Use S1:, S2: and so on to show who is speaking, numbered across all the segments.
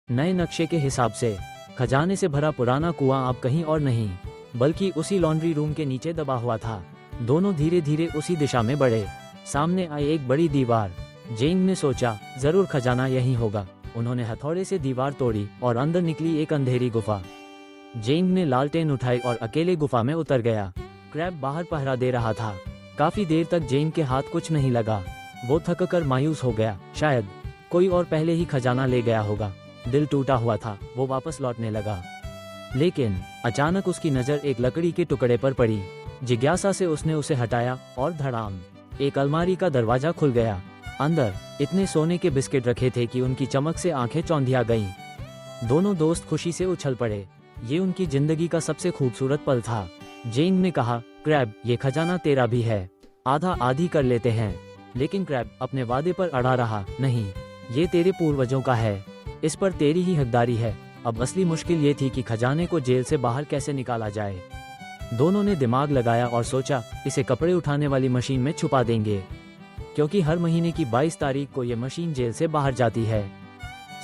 S1: नए नक्शे के हिसाब से खजाने से भरा पुराना कुआं अब कहीं और नहीं बल्कि उसी लॉन्ड्री रूम के नीचे दबा हुआ था। दोनों धीरे धीरे उसी दिशा में बढ़े। सामने आई एक बड़ी दीवार। जेंग ने सोचा जरूर खजाना यहीं होगा। उन्होंने हथौड़े से दीवार तोड़ी और अंदर निकली एक अंधेरी गुफा। जेंग ने लालटेन उठाई और अकेले गुफा में उतर गया। क्रैब बाहर पहरा दे रहा था। काफी देर तक जेंग के हाथ कुछ नहीं लगा। वो थक कर मायूस हो गया। शायद कोई और पहले ही खजाना ले गया होगा। दिल टूटा हुआ था। वो वापस लौटने लगा, लेकिन अचानक उसकी नजर एक लकड़ी के टुकड़े पर पड़ी। जिज्ञासा से उसने उसे हटाया और धड़ाम, एक अलमारी का दरवाजा खुल गया। अंदर इतने सोने के बिस्किट रखे थे कि उनकी चमक से आंखें चौंधिया गईं। दोनों दोस्त खुशी से उछल पड़े। ये उनकी जिंदगी का सबसे खूबसूरत पल था। जेंग ने कहा, क्रैब ये खजाना तेरा भी है, आधा आधी कर लेते हैं। लेकिन क्रैब अपने वादे पर अड़ा रहा, नहीं, ये तेरे पूर्वजों का है, इस पर तेरी ही हकदारी है। अब असली मुश्किल ये थी कि खजाने को जेल से बाहर कैसे निकाला जाए। दोनों ने दिमाग लगाया और सोचा इसे कपड़े उठाने वाली मशीन में छुपा देंगे, क्योंकि हर महीने की 22 तारीख को ये मशीन जेल से बाहर जाती है।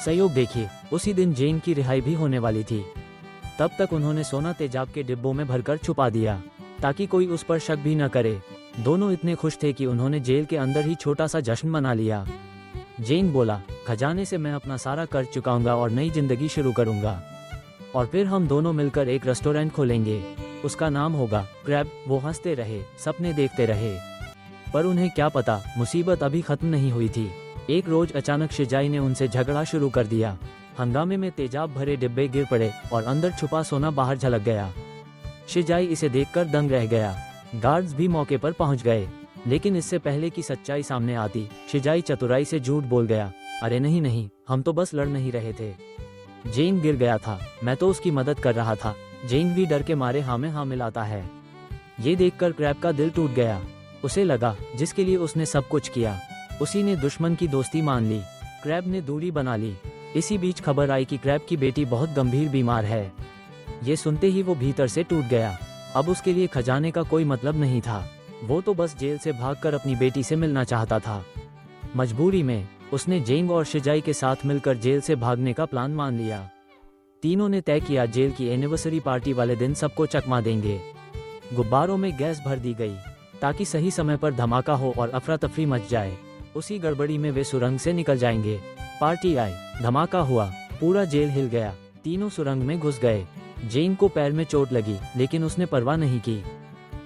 S1: संयोग देखिए, उसी दिन जेंग की रिहाई भी होने वाली थी। तब तक उन्होंने सोना तेजाब के डिब्बों में भरकर छुपा दिया ताकि कोई उस पर शक भी न करे। दोनों इतने खुश थे कि उन्होंने जेल के अंदर ही छोटा सा जश्न मना लिया। जेंग बोला, खजाने से मैं अपना सारा कर्ज चुकाऊंगा और नई जिंदगी शुरू करूंगा, और फिर हम दोनों मिलकर एक रेस्टोरेंट खोलेंगे। उसका नाम होगा क्रैब। वो हंसते रहे, सपने देखते रहे, पर उन्हें क्या पता मुसीबत अभी खत्म नहीं हुई थी। एक रोज अचानक शिजाई ने उनसे झगड़ा शुरू कर दिया। हंगामे में तेजाब भरे डिब्बे गिर पड़े और अंदर छुपा सोना बाहर झलक गया। शिजाई इसे देखकर दंग रह गया। गार्ड्स भी मौके पर पहुंच गए, लेकिन इससे पहले कि सच्चाई सामने आती, शिजाई चतुराई से झूठ बोल गया। अरे नहीं नहीं, हम तो बस लड़ नहीं रहे थे। जेंग गिर गया था, मैं तो उसकी मदद कर रहा था। जेंग भी डर के मारे हाँ में हाँ मिलाता है। ये देखकर क्रैब का दिल टूट गया। उसे लगा जिसके लिए उसने सब कुछ किया, उसी ने दुश्मन की दोस्ती मान ली। क्रैब ने दूरी बना ली। इसी बीच खबर आई कि क्रैब की बेटी बहुत गंभीर बीमार है। ये सुनते ही वो भीतर से टूट गया। अब उसके लिए खजाने का कोई मतलब नहीं था। वो तो बस जेल से भागकर अपनी बेटी से मिलना चाहता था। मजबूरी में उसने जेंग और शिजाई के साथ मिलकर जेल से भागने का प्लान मान लिया। तीनों ने तय किया जेल की एनिवर्सरी पार्टी वाले दिन सबको चकमा देंगे। गुब्बारों में गैस भर दी गई ताकि सही समय पर धमाका हो और अफरा तफरी मच जाए। उसी गड़बड़ी में वे सुरंग से निकल जाएंगे। पार्टी आई, धमाका हुआ, पूरा जेल हिल गया। तीनों सुरंग में घुस गए। जेंग को पैर में चोट लगी, लेकिन उसने परवाह नहीं की।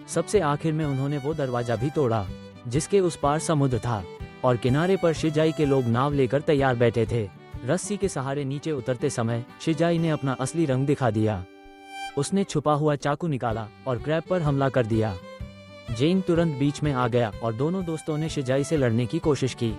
S1: सबसे आखिर में उन्होंने वो दरवाजा भी तोड़ा जिसके उस पार समुद्र था, और किनारे पर शिजाई के लोग नाव लेकर तैयार बैठे थे। रस्सी के सहारे नीचे उतरते समय शिजाई ने अपना असली रंग दिखा दिया। उसने छुपा हुआ चाकू निकाला और क्रैब पर हमला कर दिया। जेंग तुरंत बीच में आ गया और दोनों दोस्तों ने शिजाई से लड़ने की कोशिश की,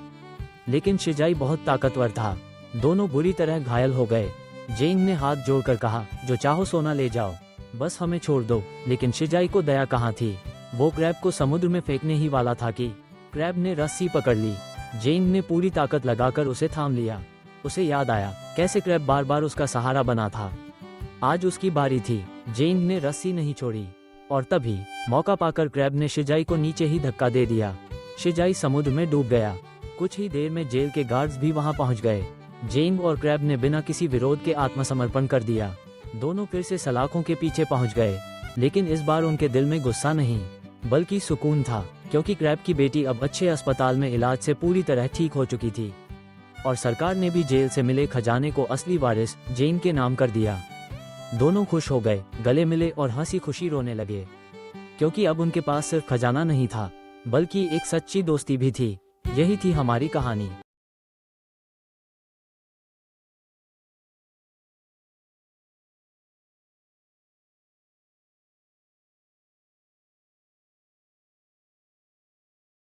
S1: लेकिन शिजाई बहुत ताकतवर था। दोनों बुरी तरह घायल हो गए। जेंग ने हाथ जोड़कर कहा, जो चाहो सोना ले जाओ, बस हमें छोड़ दो। लेकिन शिजाई को दया कहाँ थी। वो क्रैब को समुद्र में फेंकने ही वाला था कि क्रैब ने रस्सी पकड़ ली। जेंग ने पूरी ताकत लगाकर उसे थाम लिया। उसे याद आया कैसे क्रैब बार बार उसका सहारा बना था। आज उसकी बारी थी। जेंग ने रस्सी नहीं छोड़ी, और तभी मौका पाकर क्रैब ने शिजाई को नीचे ही धक्का दे दिया। शिजाई समुद्र में डूब गया। कुछ ही देर में जेल के गार्ड्स भी वहां पहुंच गए। जेंग और क्रैब ने बिना किसी विरोध के आत्मसमर्पण कर दिया। दोनों फिर से सलाखों के पीछे पहुंच गए, लेकिन इस बार उनके दिल में गुस्सा नहीं बल्कि सुकून था, क्योंकि क्रैब की बेटी अब अच्छे अस्पताल में इलाज से पूरी तरह ठीक हो चुकी थी, और सरकार ने भी जेल से मिले खजाने को असली वारिस जेंग के नाम कर दिया। दोनों खुश हो गए, गले मिले और हंसी खुशी रोने लगे, क्योंकि अब उनके पास सिर्फ खजाना नहीं था बल्कि एक सच्ची दोस्ती भी थी। यही थी हमारी कहानी।